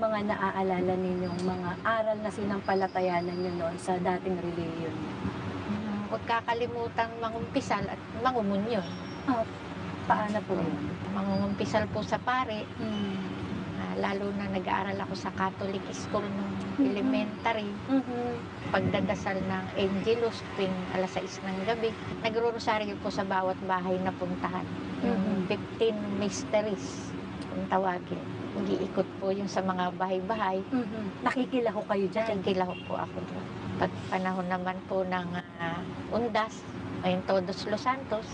mga naaalala ninyong mga aral na sinampalatayanan niyo noon sa dating relihiyon niyo? Huwag kakalimutan mangumpisal at mangumunyon. Ah, paano po yun? Mangungumpisal po sa pare, Hmm. lalo na nag-aaral ako sa Catholic school nung Mm. elementary. Mhm. Pagdadasal ng Angelus tuwing alas 6 ng gabi. Nagro-rosaryo po sa bawat bahay na puntahan. Yung Mhm. 15 mysteries kung tawagin. Mag-iikot po yung sa mga bahay-bahay. Mhm. Nakikilaho kayo diyan? Nakikilaho po ako doon. Pag panahon naman po ng undas, o yung Todos los Santos,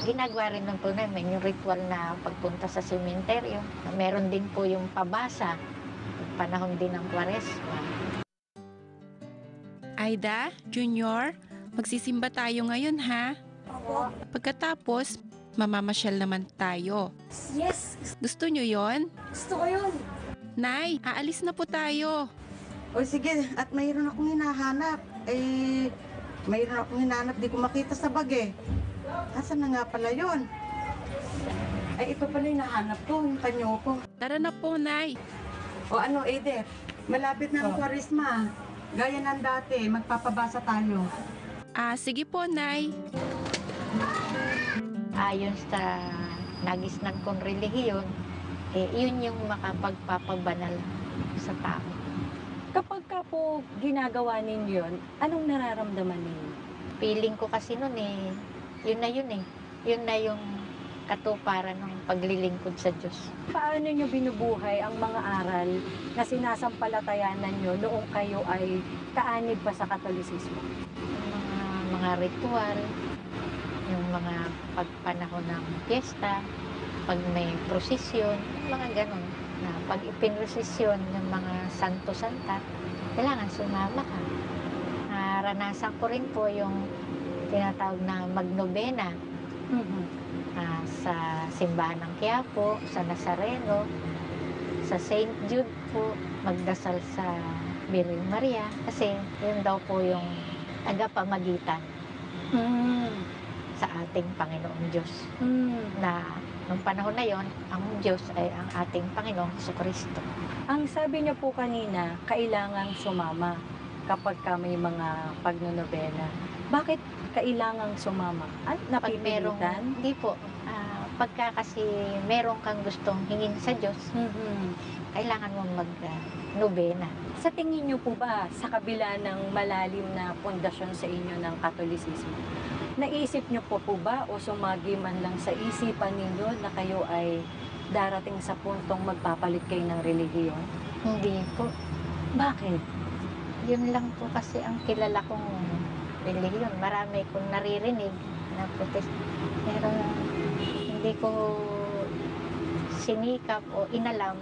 ginagawa rin nun po namin yung ritual na pagpunta sa sementeryo. Meron din po yung pabasa, panahon din ng Kwaresma. Aida, Junior, magsisimba tayo ngayon ha. Opo. Pagkatapos, mamamasyal naman tayo. Yes! Gusto nyo yon? Gusto ko yun! Nay, aalis na po tayo. O sige, at mayroon akong hinahanap. Mayroon akong hinahanap, di ko makita sa bag eh. Asan na nga pala yun? Ay, ito pala yung nahanap ko, yung panyo ko. Tara na po, Nay. O ano, Edith, malapit na ang Kwaresma. Gaya ng dati, magpapabasa tayo. Sige po, Nay. Ayon sa nagisnan kong relihiyon, yun yung makapagpapabanal sa tao. Kapag ka po ginagawa ninyo yun, anong nararamdaman ninyo? Feeling ko kasi nun yun na yun eh. Yun na yung katuparan ng paglilingkod sa Diyos. Paano nyo binubuhay ang mga aral na sinasampalatayanan nyo noong kayo ay kaanib pa sa Katolisismo? Yung mga ritual, yung mga pagpanahon ng piyesta, pag may prosesyon, yung mga ganun. Na pag ipinrosesyon ng mga santo-santa, kailangan sumama ka. Naranasan ko rin po yung tinatawag na magnobena sa simbahan ng Quiapo, sa Nazareno, sa Saint Jude po, magdasal sa Birhen Maria. Kasi yun daw po yung tagapamagitan sa ating Panginoong Diyos. Na nung panahon na yon, ang Diyos ay ang ating Panginoong Jesucristo. Ang sabi niyo po kanina, kailangang sumama kapag ka may mga pagnonobena. Bakit kailangang sumama? Pag merong, Napipilitan? hindi po, pagka kasi meron kang gustong hingin sa Diyos, kailangan mong mag-nobena. Sa tingin niyo po ba, sa kabila ng malalim na pundasyon sa inyo ng Katolisismo, naisip niyo po ba o sumagi man lang sa isipan ninyo na kayo ay darating sa puntong magpapalit kayo ng relihiyon? Hindi po. Bakit? Yun lang po kasi ang kilala kong relihiyon. Marami kong naririnig na protest. Pero hindi ko sinikap o inalam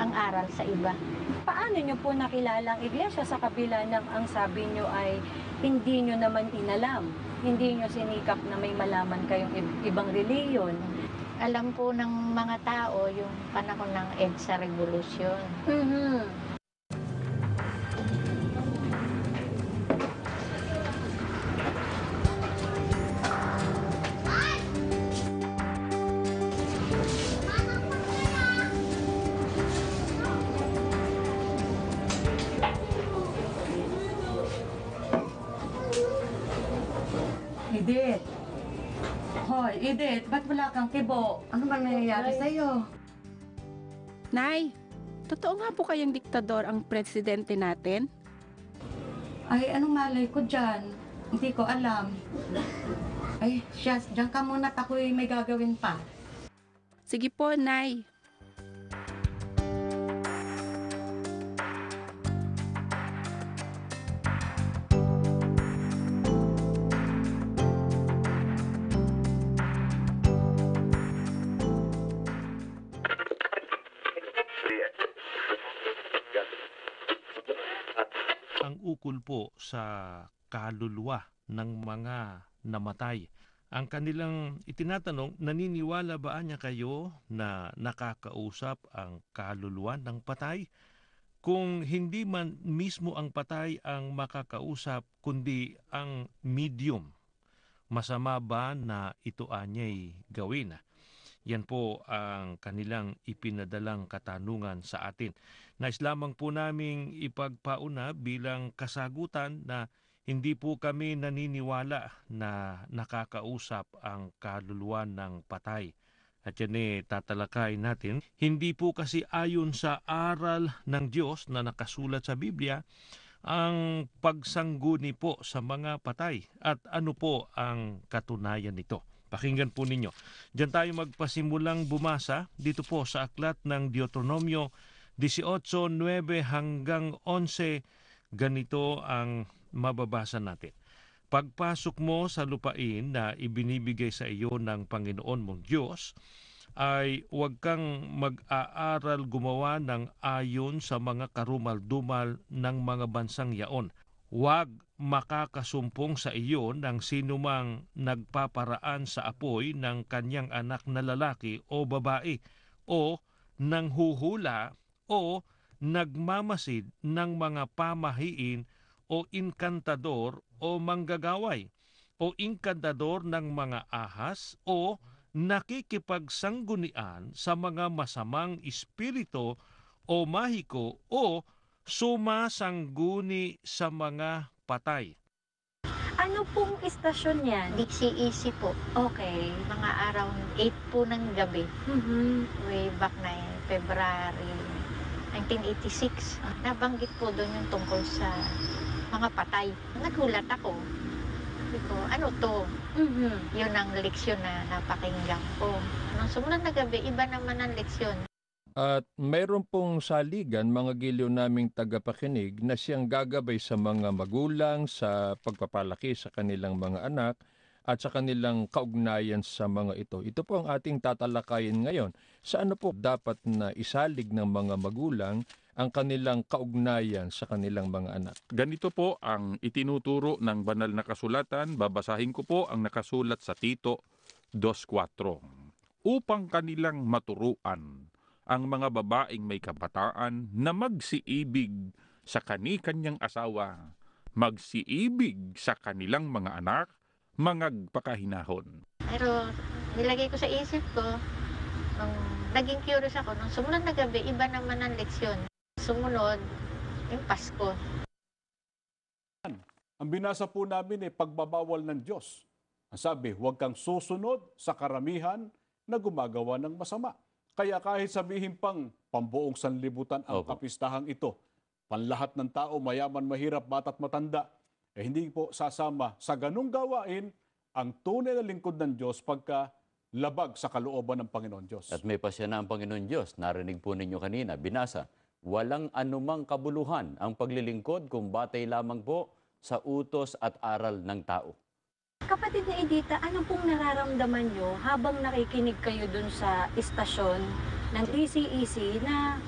ang aral sa iba. Paano niyo po nakilala ang iglesia sa kabila ng ang sabi niyo ay hindi niyo naman inalam? Hindi niyo sinikap na may malaman kayong ibang relihiyon? Alam po ng mga tao yung panahon ng EDSA Revolution. Edith! Hoy, Edith, ba't wala kang kibo? Ano ba nangyayari sa'yo? Nay, totoo nga po kayang diktador ang presidente natin? Ay, anong malay ko dyan? Hindi ko alam. Ay, siyas, dyan ka muna at ako'y may gagawin pa. Sige po, Nay. Ang ukol po sa kaluluwa ng mga namatay. Ang kanilang itinatanong, naniniwala ba niya kayo na nakakausap ang kaluluwa ng patay? Kung hindi man mismo ang patay ang makakausap, kundi ang medium, masama ba na ito anyay gawin? Yan po ang kanilang ipinadalang katanungan sa atin. Nais lamang po naming ipagpauna bilang kasagutan na hindi po kami naniniwala na nakakausap ang kaluluwa ng patay. At yan tatalakay natin. Hindi po kasi ayon sa aral ng Diyos na nakasulat sa Biblia ang pagsangguni po sa mga patay. At ano po ang katunayan nito? Pakinggan po ninyo. Diyan tayo magpasimulang bumasa dito po sa aklat ng Deuteronomio 18:9 hanggang 11. Ganito ang mababasa natin. Pagpasok mo sa lupain na ibinibigay sa iyo ng Panginoon mong Diyos, ay huwag kang mag-aaral gumawa ng ayon sa mga karumal-dumal ng mga bansang yaon. Huwag makakasumpong sa iyo ng sinumang nagpaparaan sa apoy ng kanyang anak na lalaki o babae, o nanghuhula o nagmamasid ng mga pamahiin o inkantador o manggagaway o inkantador ng mga ahas o nakikipagsanggunian sa mga masamang espiritu o mahiko o sumasangguni sa mga patay. Ano pong istasyon yan? Dixie Easy po. Okay. Mga around 8 po ng gabi. Mhm. Way back na February 1986. Nabanggit po doon yung tungkol sa mga patay. Nagulat ako. Sabi ko, ano to? Mhm. Yun ang leksyon na napakinggan ko. Nung sumunod na gabi, iba naman ang leksyon. At mayroon pong saligan, mga giliw naming tagapakinig, na siyang gagabay sa mga magulang sa pagpapalaki sa kanilang mga anak at sa kanilang kaugnayan sa mga ito. Ito po ang ating tatalakayin ngayon. Sa ano po dapat na isalig ng mga magulang ang kanilang kaugnayan sa kanilang mga anak. Ganito po ang itinuturo ng banal na kasulatan. Babasahin ko po ang nakasulat sa Tito 2:4. Upang kanilang maturuan ang mga babaeng may kabataan na magsiibig sa kani-kanyang asawa, magsiibig sa kanilang mga anak, mangagpakahinahon. Pero nilagay ko sa isip ko, nung naging curious ako, nung sumunod na gabi, iba naman ang leksyon. Sumunod, yung Pasko. Ang binasa po namin ay pagbabawal ng Diyos. Ang sabi, huwag kang susunod sa karamihan na gumagawa ng masama. Kaya kahit sabihin pang pambuong sanlibutan ang kapistahang ito, panlahat ng tao, mayaman, mahirap, bata't matanda, hindi po sasama sa ganung gawain ang tunay na lingkod ng Diyos pagka labag sa kalooban ng Panginoon Diyos. At may pasya na ang Panginoon Diyos. Narinig po ninyo kanina, binasa. Walang anumang kabuluhan ang paglilingkod kung batay lamang po sa utos at aral ng tao. Kapatid na Edita, ano pong nararamdaman nyo habang nakikinig kayo dun sa istasyon ng DCEC na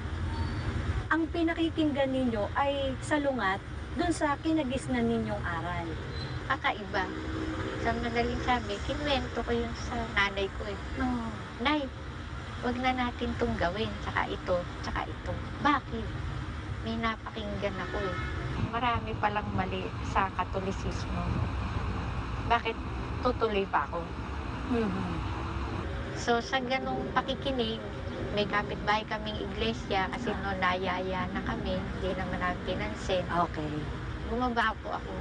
ang pinakikinggan ninyo ay salungat dun sa kinagisnan ninyong aral? Kakaiba. Sa madaling sabi, kinwento ko yun sa nanay ko eh. No. Nay, wag na natin itong gawin, tsaka ito, tsaka ito. Bakit? May napakinggan ako eh. Marami palang mali sa Katolisismo. Bakit tutuloy pa ako? Mhm. So sa ganong pakikinig, may kapitbahay kaming iglesia kasi no nayaya na kami, hindi naman namin pinansin. Okay. Bumaba po ako.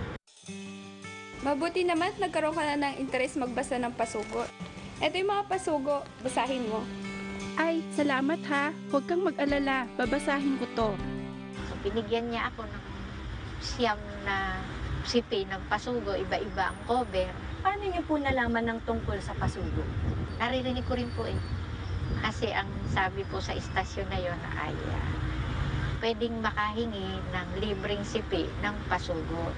Mabuti naman nagkaroon ka na ng interes magbasa ng pasugo. Ito yung mga pasugo, basahin mo. Ay, salamat ha. Huwag kang mag-alala. Babasahin ko to. So binigyan niya ako ng siyam na sipi ng pasugo, iba-iba ang cover. Paano niyo po nalaman ng tungkol sa pasugo? Naririnig ko rin po eh. Kasi ang sabi po sa istasyon na yon ay pwedeng makahingi ng libreng sipi ng pasugo.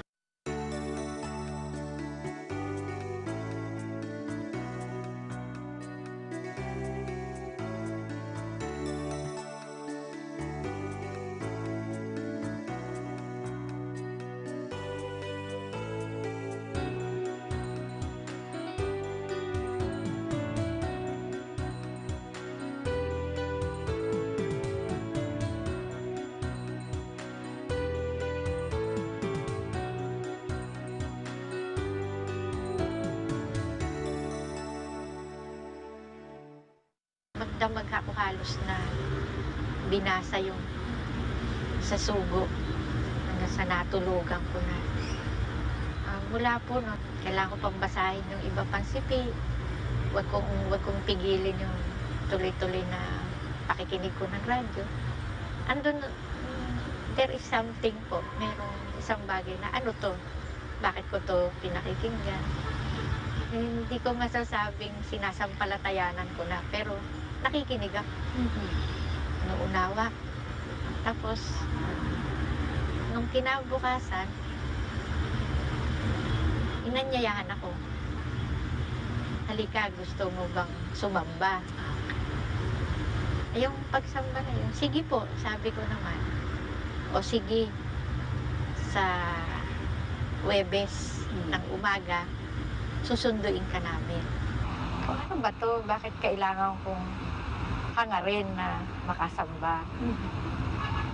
halos na binasa yung sa sugo hanggang sa natulugan ko na. Mula po no, kailangan ko pang basahin yung iba pang sipi. Wag kong pigilin yung tuloy-tuloy na pakikinig ko ng radyo. Andun, there is something po. Merong isang bagay na ano to? Bakit ko to pinakikinggan? Hindi ko masasabing sinasampalatayanan ko na, pero nakikinig ako. Nauunawa. Tapos, nung kinabukasan, inanyayahan ako. Halika, gusto mo bang sumamba? Yung pagsamba na yun, sige po, sabi ko naman. O sige, sa Huwebes ng umaga, susunduin ka namin. Kung ano ba to? Bakit kailangan kong hangarin na makasamba?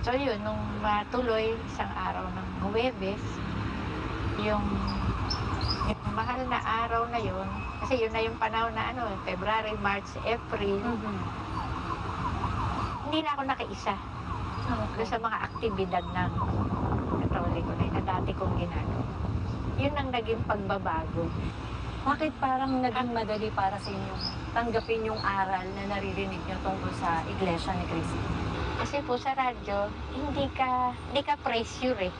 So yun, nung matuloy isang araw ng Huwebes, yung mahal na araw na yun, kasi yun na yung panahon na February, March, April, hindi na ako nakaisa doon sa mga aktibidad ng Katoliko na dati kong ginagawa. Yun ang naging pagbabago. Bakit parang naging madali para sa inyo tanggapin yung aral na naririnig nyo tungkol sa Iglesia ni Cristo? Kasi po sa radyo, hindi ka pressure eh.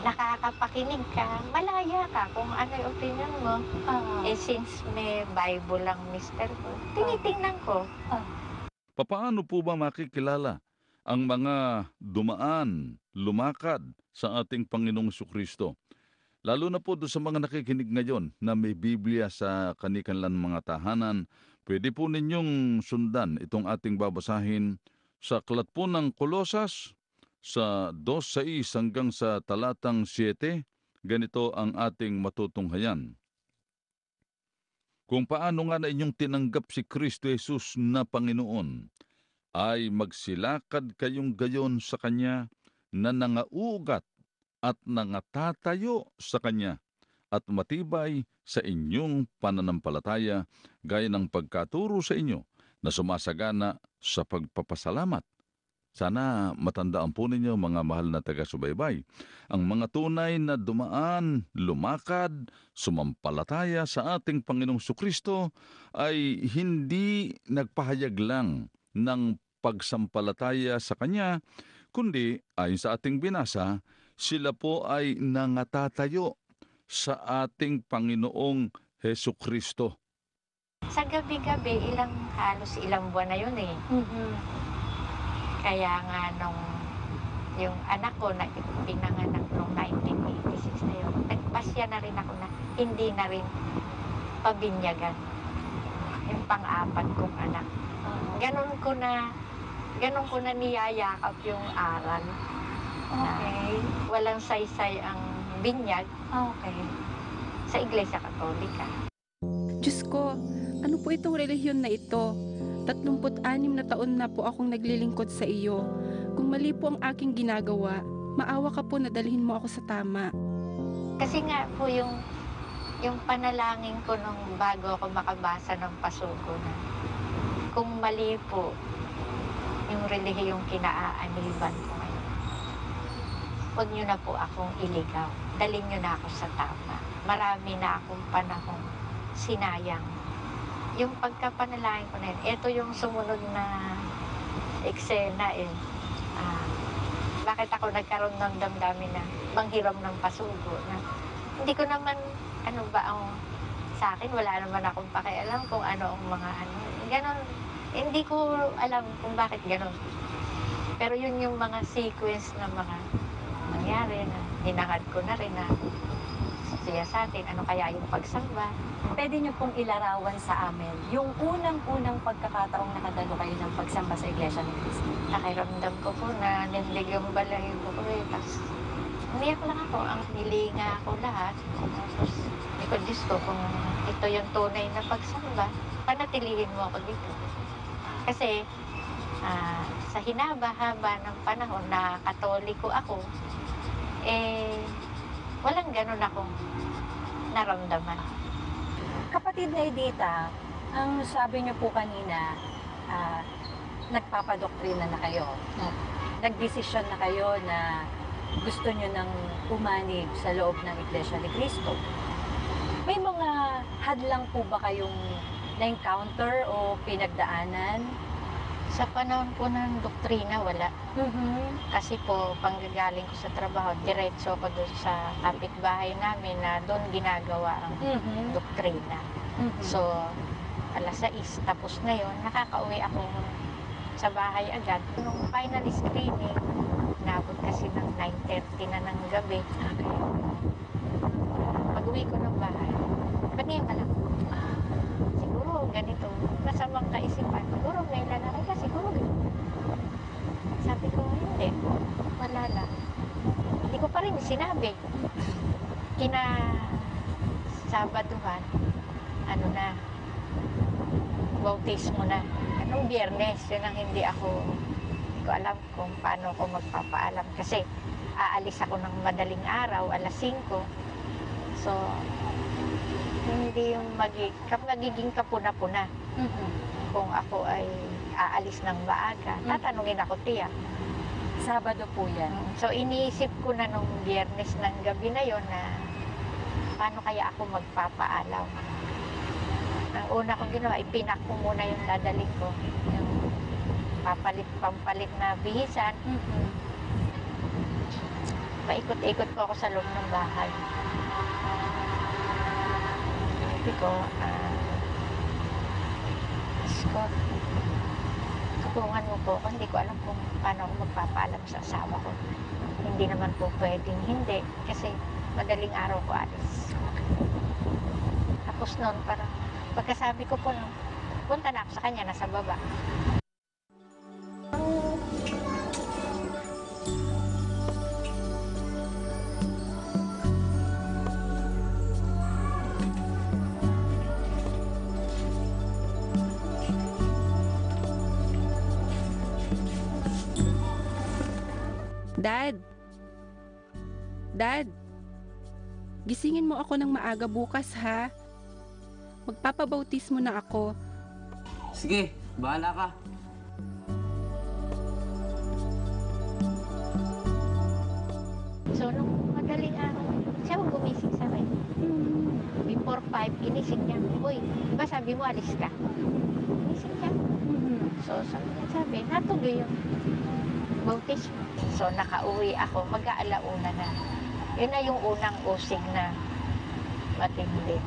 Nakakapakinig ka, malaya ka kung ano yung opinion mo. Since may Bible lang mister ko, tinitingnan ko. Papaano po ba makikilala ang mga dumaan, lumakad sa ating Panginoong Jesucristo? Lalo na po doon sa mga nakikinig ngayon na may Biblia sa kanilang mga tahanan, pwede po ninyong sundan itong ating babasahin sa aklat po ng Kolosas sa 2:6 hanggang sa talatang 7. Ganito ang ating matutunghayan. Kung paano nga na inyong tinanggap si Kristo Jesus na Panginoon, ay magsilakad kayong gayon sa Kanya na nangaugat at nangatatayo sa Kanya at matibay sa inyong pananampalataya gaya ng pagkaturo sa inyo na sumasagana sa pagpapasalamat. Sana matandaan po ninyo mga mahal na taga-subaybay, ang mga tunay na dumaan, lumakad, sumampalataya sa ating Panginoong Jesucristo ay hindi nagpahayag lang ng pagsampalataya sa Kanya, kundi ayon sa ating binasa, sila po ay nangatatayo sa ating Panginoong Jesucristo. Sa gabi-gabi, halos ilang buwan na yun eh. Kaya nga yung anak ko na pinanganak noong 1986 na yun, nagpasya na rin ako na hindi na rin pabinyagan yung pang-apat kong anak. Ganon ko na niyayakap yung aral. Okay. Walang saysay ang binyag. Okay. Sa Iglesia Katolika. Diyos ko, ano po itong relihiyon na ito? 36 na taon na po akong naglilingkod sa iyo. Kung mali po ang aking ginagawa, maawa ka po na dalhin mo ako sa tama. Kasi nga po yung panalangin ko nung bago ako makabasa ng pasugo na kung mali po yung relihiyong kinaaaniban ko ngayon, huwag niyo na po akong iligaw. Dalhin niyo na ako sa tama. Marami na akong panahong sinayang. Yung pagkapanalangin ko na yun, ito yung sumunod na eksena eh. Bakit ako nagkaroon ng damdamin na manghiram ng pasugo na hindi ko naman, sa akin, wala naman akong pakialam kung ano ang mga ganon. Hindi ko alam kung bakit ganon. Pero yun yung mga sequence na mga nangyari na hinangad ko na rin na siya sa atin, ano kaya yung pagsamba. Pwede niyo pong ilarawan sa amin yung unang-unang pagkakataong nakadalo kayo ng pagsamba sa Iglesia ni Cristo. Nakiramdam ko po na nindig yung balahibo ko eh. Tapos umiyak lang ako. Ang nilinga ako lahat. Tapos hindi ko, Diyos ko, kung ito yung tunay na pagsamba, panatilihin mo ako dito. Kasi sa hinaba-haba ng panahon na Katoliko ako, walang ganun akong naramdaman. Kapatid na Edita, ang sabi niyo po kanina, nagpapadoktrina na kayo. Nagdesisyon na kayo na gusto nyo nang umanib sa loob ng Iglesia ni Cristo. May mga hadlang po ba kayong na-encounter o pinagdaanan? Sa panahon po ng doktrina, wala. Kasi po, panggagaling ko sa trabaho, diretso ko doon sa kapitbahay namin na doon ginagawa ang doktrina. So, alas 6, tapos na yon, nakakauwi ako sa bahay agad. Nung final screening, nabot kasi ng 9:30 na ng gabi. Pag-uwi ko ng bahay, ba't ngayon ka lang? Siguro ganito, masamang kaisipan. Siguro may lalaki ka, siguro ganito. Sabi ko, hindi, wala lang. Hindi ko pa rin sinabi. Kina Sabaduhan, ano na, bautismo na. Anong Biyernes, yun ang hindi ko alam kung paano ako magpapaalam. Kasi aalis ako ng madaling araw, alas 5. So, hindi yung magiging kapuna-puna. Kung ako ay aalis ng maaga, tatanungin ako, tiyak. Sabado po yan. So, iniisip ko na nung Biyernes ng gabi na yon na paano kaya ako magpapaalam. Ang una kong ginawa, ipinak ko muna yung dadaling ko. Yung pampalit na bihisan. Paikot-ikot ko ako sa loob ng bahay. Sabi ko, Asko, tulungan mo po ako. Hindi ko alam kung paano ako magpapaalam sa asawa ko. Hindi naman po pwedeng hindi. Kasi madaling araw ko alis. Tapos noon, parang pagkasabi ko po, punta na ako sa kanya, nasa baba. Dad! Dad! Gisingin mo ako ng maaga bukas, ha? Magpapabautismo na ako. Sige, bahala ka. So, nung madaling araw, siya ang gumising sa akin. Before 5, ginising niya. Uy, diba sabi mo, alis ka? Ginising niya. So, sabi, natuloy yung bautismo. So, nakauwi ako, mag-aalauna na. Yun na yung unang usig na matindi.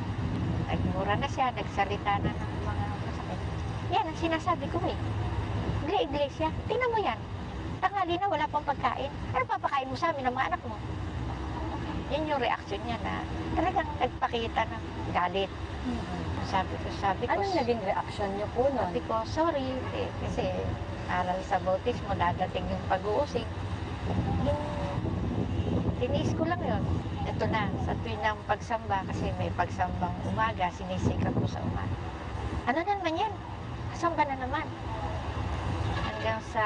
Nagmura na siya, nagsalita na ng mga masakit. Yan ang sinasabi ko eh. Iglesia, tingnan mo yan. Tanghali na, wala pang pagkain. Ano papakain mo sa amin ng mga anak mo? Yun yung reaksyon niya na talagang nagpakita ng galit. Sabi ko, Anong naging reaksyon niyo po nun? sabi ko, sorry, kasi aral sa bautismo, dadating yung pag-uusig. Yung tinis ko lang yun. Ito na, sa tuwing ng pagsamba, kasi may pagsambang umaga, sinisikap ko sa umaga. Ano na naman yan? Kasamba na naman. Hanggang sa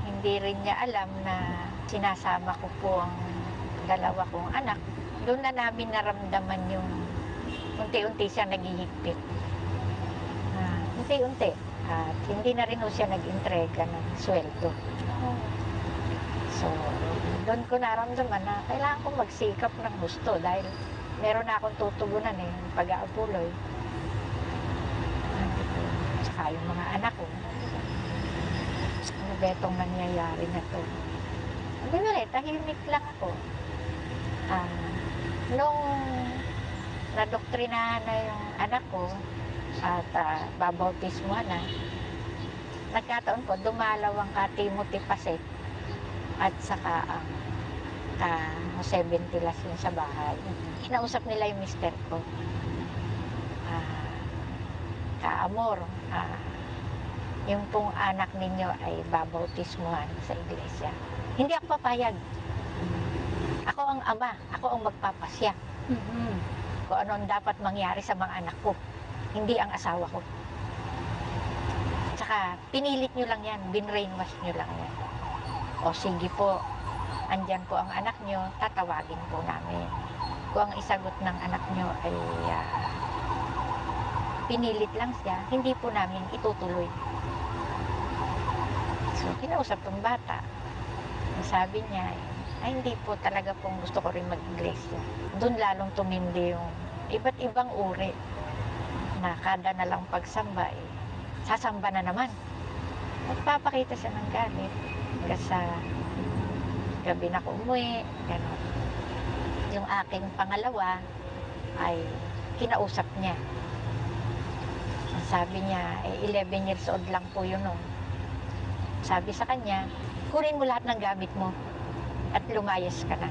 hindi rin niya alam na sinasama ko po ang dalawa kong anak. Doon na namin naramdaman yung unti-unti siya naghihigpit. Unti-unti. At hindi na rin siya nag-entrega ng sweldo. So, doon ko naramdaman na kailangan ko magsikap ng gusto dahil meron na akong tutugunan pag-aapuloy. Saka yung mga anak ko. Ano ba itong nangyayari na to? Hindi ba tahimik lang ako. Nung nadoktrinahan na yung anak ko at babautismo na, nagkataon po, dumalaw ang Timothy Pasek at saka ang Jose Ventilacion sa bahay. Kinausap nila yung mister ko. Kaamor, yung pong anak ninyo ay babautismuhan sa iglesia. Hindi ako papayag. Ako ang ama, ako ang magpapasya. Kung ano ang dapat mangyari sa mga anak ko, hindi ang asawa ko. Tsaka, pinilit nyo lang yan, binrainwash nyo lang yan. O sige po, andyan po ang anak nyo, tatawagin po namin. Kung ang isagot ng anak nyo ay pinilit lang siya, hindi po namin itutuloy. So, kinausap tong bata. Ang sabi niya, ay hindi po talaga pong gusto ko rin mag-iglesia. Doon lalong tumindi yung iba't ibang uri na kada na lang pagsamba, sasamba na naman. Magpapakita siya ng galit. Hanggang sa gabi na ko umuwi, gano'n. Yung aking pangalawa ay kinausap niya. Ang sabi niya, 11 years old lang po yun noon. Sabi sa kanya, kunin mo lahat ng gamit mo at lumayas ka na.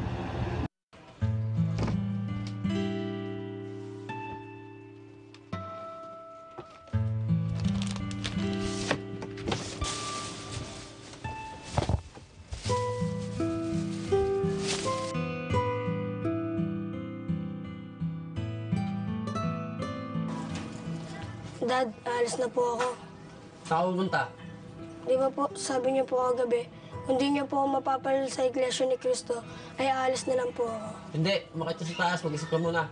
Dad, alis na po ako. Saan ka pupunta? Di ba po, sabi niyo po kagabi, kung di niyo po ako mapapalal sa Iglesia ni Cristo, ay aalis na lang po ako. Hindi, umakit ka sa taas. Mag-isip ka muna.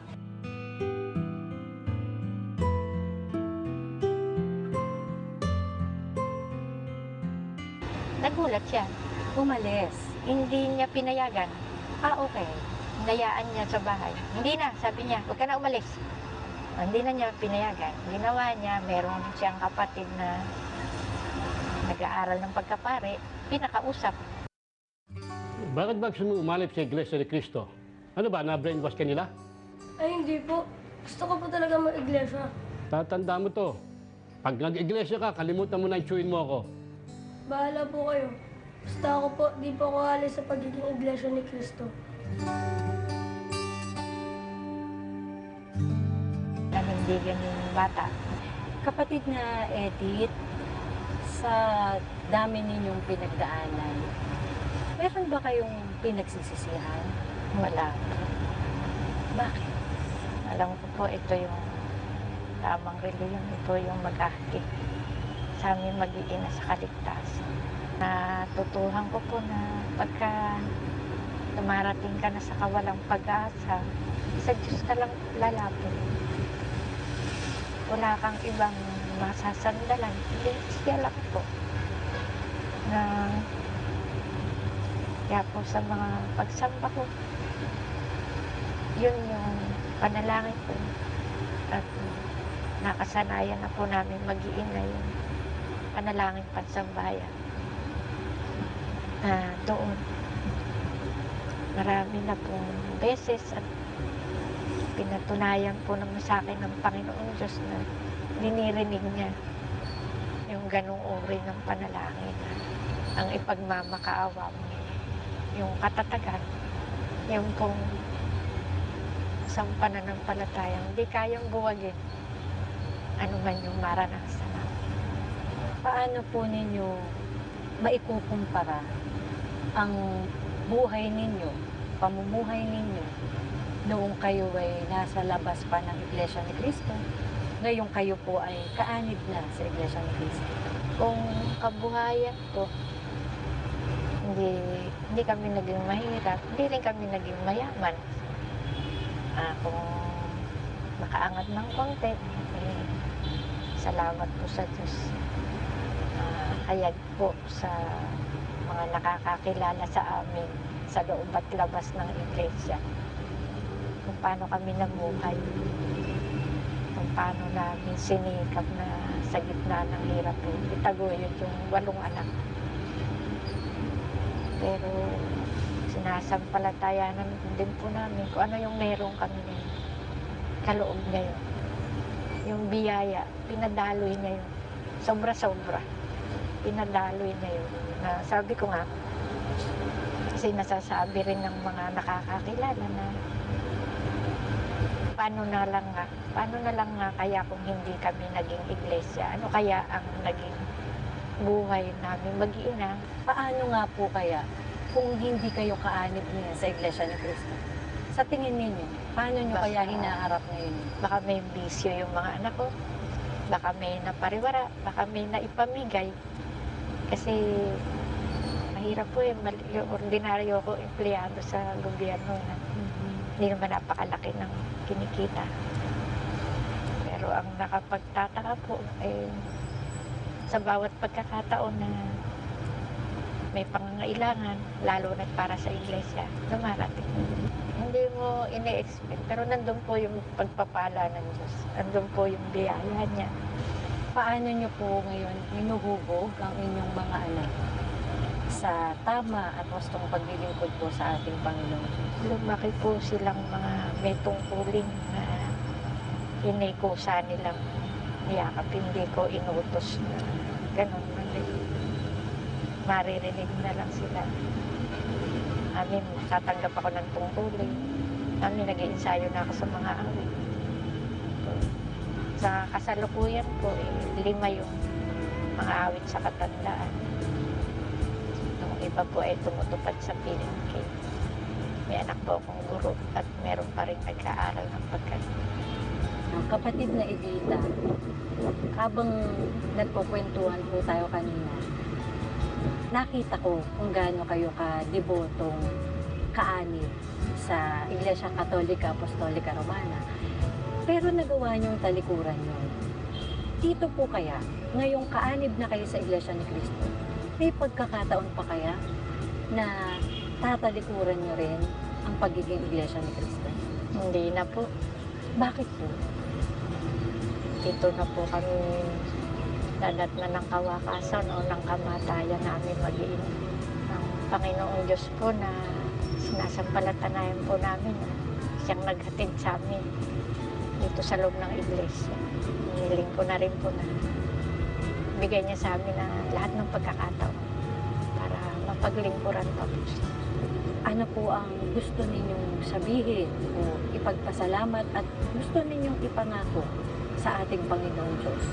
Nagulat siya. Umalis. Hindi niya pinayagan. Okay. Hinayaan niya sa bahay. Hindi na, sabi niya, huwag ka na umalis. Hindi na niya pinayagan. Ginawa niya, meron siyang kapatid na nag-aaral ng pagkapare, pinakausap. Bakit ba gusto mo umalip sa Iglesia ni Cristo? Ano ba, na-brainwash ka nila? Ay, hindi po. Gusto ko po talaga mag-iglesia. Tatanda mo to. Pag nag-iglesia ka, kalimutan mo na itsuin mo ako. Bahala po kayo. Basta ako po, di po ako alis sa pagiging Iglesia ni Cristo. Nanindigan yung bata. Kapatid na Edith, sa dami ninyong pinagdaanan, meron ba kayong pinagsisisihan? Wala. Bakit? Alam ko po, ito yung tamang reliyon. Ito yung mag-ahit sa amin mag-iina sa kaligtasan. Natutuhan ko po na pagka dumarating ka na sa kawalang pag-asa, sa Diyos ka lang lalapit. Wala kang ibang masasandalan. Hindi, siya lang po. Na, kaya po sa mga pagsamba ko, yun yung panalangin ko. At nakasanayan na po namin mag-iina yung panalangin pansambayan. Doon, marami na pong beses at pinatunayan po naman sa akin ng Panginoon Diyos na dinirinig niya yung ganong uri ng panalangin. Ang ipagmamakaawa mo, yung katatagan, yung pong isang pananampalatayang hindi kayang buwagin ano man yung maranasan. Paano po ninyo maikukumpara ang buhay ninyo, pamumuhay ninyo, noong kayo ay nasa labas pa ng Iglesia ni Cristo, ngayong kayo po ay kaanib na sa Iglesia ni Cristo? Kung kabuhayan ko, hindi kami naging mahirap, hindi rin kami naging mayaman. Kung makaangat ng konti, salamat po sa Diyos. Hayag po sa mga nakakakilala sa amin sa loob at labas ng iglesia. Kung paano kami nabuhay. Kung paano namin sinikap na sa gitna ng hirap itaguyod yung 8 anak. Pero sinasampalatayanan din po namin kung ano yung meron kami ngayon. Kaloob niya yun. Yung biyaya, pinadaloy niya yun. Sobra-sobra. Pinadaloy niya yun. Sabi ko nga, kasi nasasabi rin ng mga nakakakilala na paano na lang nga kaya kung hindi kami naging iglesia, ano kaya ang naging buhay namin mag-iina. Paano nga po kaya kung hindi kayo kaanib niya sa Iglesia ni Cristo? Sa tingin ninyo, paano nyo kaya hinaharap ngayon? Baka may bisyo yung mga anak ko, baka may napariwara, baka may naipamigay. Kasi mahirap po yung ordinaryo ko empleyado sa gobyerno na hindi naman napakalaki ng kinikita. Pero ang nakapagtataka po sa bawat pagkakataon na may pangangailangan, lalo na para sa iglesia, dumarating. Hindi mo ine-expect, pero nandun po yung pagpapala ng Diyos. Nandun po yung biyaya niya. Paano nyo po ngayon minuhubog ang inyong mga anak sa tama at wastong paglilingkod po sa ating Panginoon? Lumaki po silang mga may tungkulin na inikusa nilang niyakap, hindi ko inutos na gano'n. Maririnig na lang sila. Amin, tatanggap ako ng tungkulin. Amin, nag-iensayo na ako sa mga awit. Sa kasalukuyan po, 5 yung mga awit sa katandaan. Yung iba po ay tumutupad sa PNK. May anak po akong guro at meron pa rin nag-aaral ng pagkakas. Kapatid na Edita, habang nagkukwentuhan po tayo kanina, nakita ko kung gaano kayo ka-debotong kaanib sa Iglesia Katolika Apostolika Romana. Pero nagawa niyong talikuran yun. Dito po kaya, ngayong kaanib na kayo sa Iglesia ni Cristo, may pagkakataon pa kaya na tatalikuran niyo rin ang pagiging Iglesia ni Cristo? Hindi na po. Bakit po? Dito na po kami dadatnan ng kawakasan o ng kamatayan namin mag-iina. Ang Panginoong Diyos po na sinasampalatanayan po namin na siyang naghatid sa amin dito sa loob ng iglesia. Hiniling ko na rin po na bigay niya sa amin na lahat ng pagkakataon para mapaglingkuran pa po siya. Ano po ang gusto ninyong sabihin o ipagpasalamat at gusto ninyong ipangako sa ating Panginoong Diyos?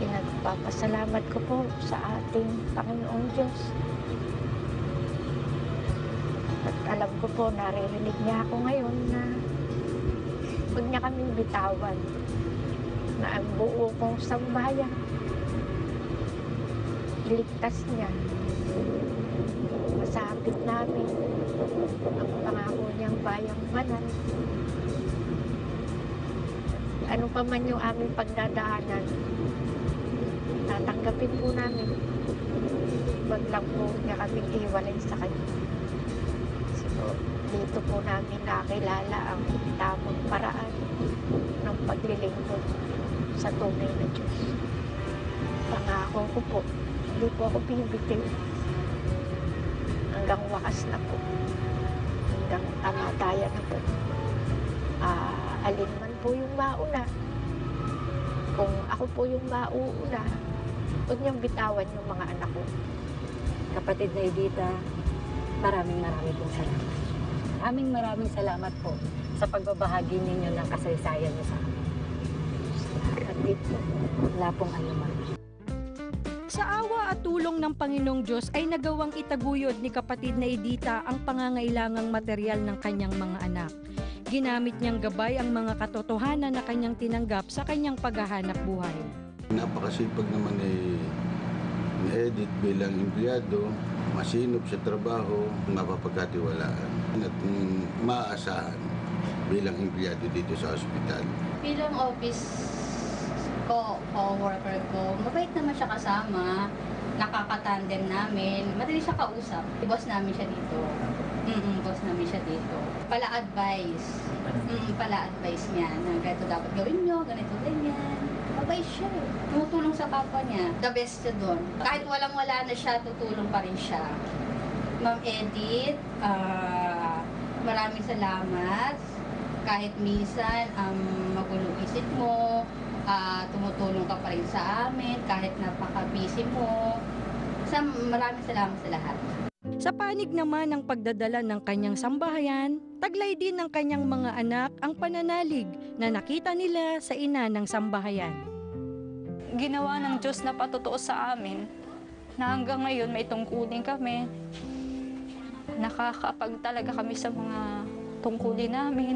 Pinagpapasalamat ko po sa ating Panginoong Diyos. At alam ko po, naririnig niya ako ngayon na huwag niya kaming bitawan na ang buo kong sambayan. Iligtas niya. Masapit namin ang pangako niyang bayang banal. Ano pa man yung aming pagdadaanan, tatanggapin po namin. Huwag lang po niya kaming iwalay sa kanya. So, dito po namin nakilala ang tamang paraan ng paglilingkod sa tunay na Diyos. Pangako ko po, hindi po ako bibitiw. Hanggang wakas na po. Hanggang kamatayan na po. Alin man po yung mauna. Kung ako po yung mauuna, huwag niyang bitawan yung mga anak ko. Kapatid na Edita, maraming pong salamat. Maraming salamat po sa pagbabahagi ninyo ng kasaysayan niyo sa amin. At dito, wala pong anuman. Sa awa at tulong ng Panginoong Diyos ay nagawang itaguyod ni kapatid na Edita ang pangangailangang material ng kanyang mga anak. Ginamit niyang gabay ang mga katotohanan na kanyang tinanggap sa kanyang paghahanap buhay. Napakasipag naman ni Edith bilang empleyado, masinop sa trabaho, mapapagkatiwalaan at maaasahan bilang empleyado dito sa ospital. Bilang office co-worker ko, mabait naman siya kasama, nakakatandem namin, madali siya kausap. Boss namin siya dito. Boss namin siya dito. Pala-advise. Pala-advise niya na ganito dapat gawin nyo, ganito, ganyan. Mabait siya. Tumutulong sa kapwa niya. The best siya doon. Kahit walang-wala na siya, tutulong pa rin siya. Ma'am Edith, maraming salamat. Kahit minsan, magulong isip mo, tumutulong ka pa rin sa amin, kahit napaka-busy mo. Maraming salamat sa lahat. Sa panig naman ng pagdadala ng kanyang sambahayan, taglay din ng kanyang mga anak ang pananalig na nakita nila sa ina ng sambahayan. Ginawa ng Diyos na patotoo sa amin na hanggang ngayon may tungkulin kami. Nakakapag talaga kami sa mga tungkulin namin.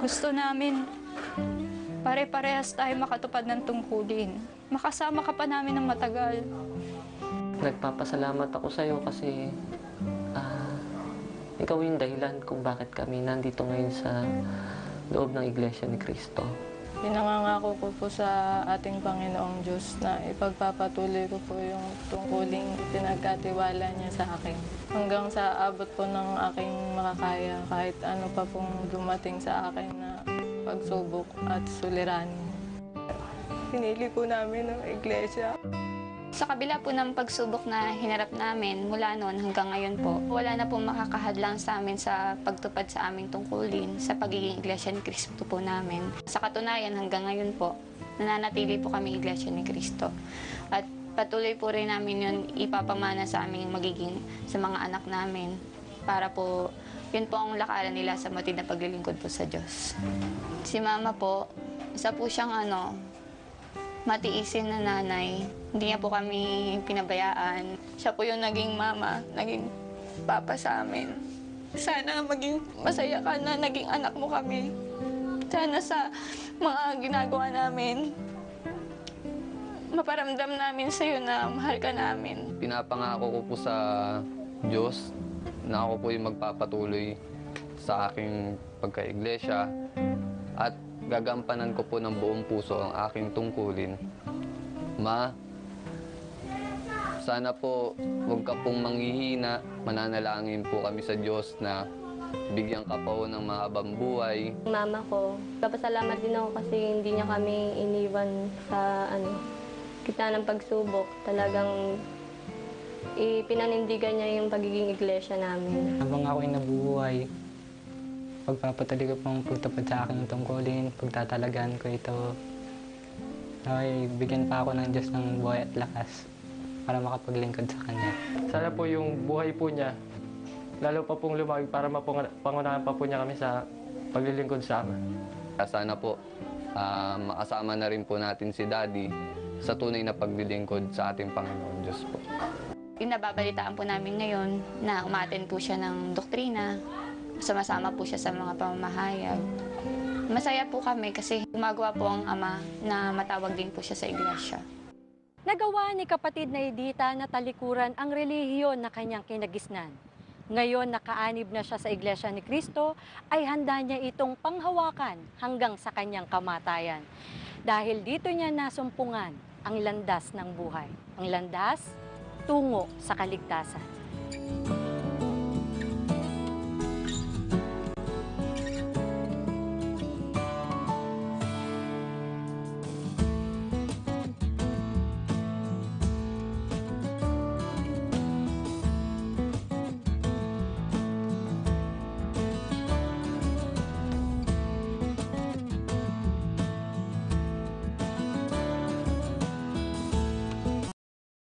Gusto namin pare-parehas tayo makatupad ng tungkulin. Makasama ka pa namin ng matagal. Nagpapasalamat ako sa iyo kasi ikaw yung dahilan kung bakit kami nandito ngayon sa loob ng Iglesia ni Cristo. Pinangangako ko po sa ating Panginoong Diyos na ipagpapatuloy ko po yung tungkuling pinagkatiwala niya sa akin. Hanggang sa abot po ng aking makakaya kahit ano pa pong dumating sa akin na pagsubok at suliranin. Pinili po namin ng iglesia. Sa kabila po ng pagsubok na hinarap namin mula noon hanggang ngayon po, wala na po makakahadlang sa amin sa pagtupad sa aming tungkulin sa pagiging Iglesia ni Cristo po namin. Sa katunayan hanggang ngayon po, nananatili po kami Iglesia ni Cristo. At patuloy po rin namin yun ipapamana sa aming magiging sa mga anak namin para po yun po ang lakaran nila sa matid na paglilingkod po sa Diyos. Si Mama po, isa po siyang matiisin na nanay. Hindi niya po kami pinabayaan. Siya po yung naging mama, naging papa sa amin. Sana maging masaya ka na naging anak mo kami. Sana sa mga ginagawa namin, maparamdam namin sa'yo na mahal ka namin. Pinapangako ko po sa Diyos na ako po yung magpapatuloy sa aking pagka-iglesia at gagampanan ko po ng buong puso ang aking tungkulin. Ma, sana po huwag ka pong manghihina. Mananalangin po kami sa Diyos na bigyan ka po ng mahabang buhay. Mama ko, papasalamat din ako kasi hindi niya kami iniwan sa gitna ng pagsubok. Talagang ipinanindigan niya yung pagiging iglesia namin. Habang ako'y nabubuhay, pagpapatuloy ko pong pagtupad sa aking tungkulin, pagtatalagaan ko ito. Ay, bigyan pa ako ng Diyos ng buhay at lakas para makapaglingkod sa Kanya. Sana po yung buhay po niya, lalo pa pong lumawig para mapangunahan pa po niya kami sa paglilingkod sa Ama. Sana po makasama na rin po natin si Daddy sa tunay na paglilingkod sa ating Panginoon Diyos po. Nababalitaan po namin ngayon na umaten po siya ng doktrina, sumasama po siya sa mga pamamahayag. Masaya po kami kasi gumagawa po ang Ama na matawag din po siya sa iglesia. Nagawa ni kapatid na Edita na talikuran ang relihiyon na kanyang kinagisnan. Ngayon nakaanib na siya sa Iglesia ni Cristo, ay handa niya itong panghawakan hanggang sa kanyang kamatayan. Dahil dito niya nasumpungan ang landas ng buhay. Ang landas tungo sa kaligtasan.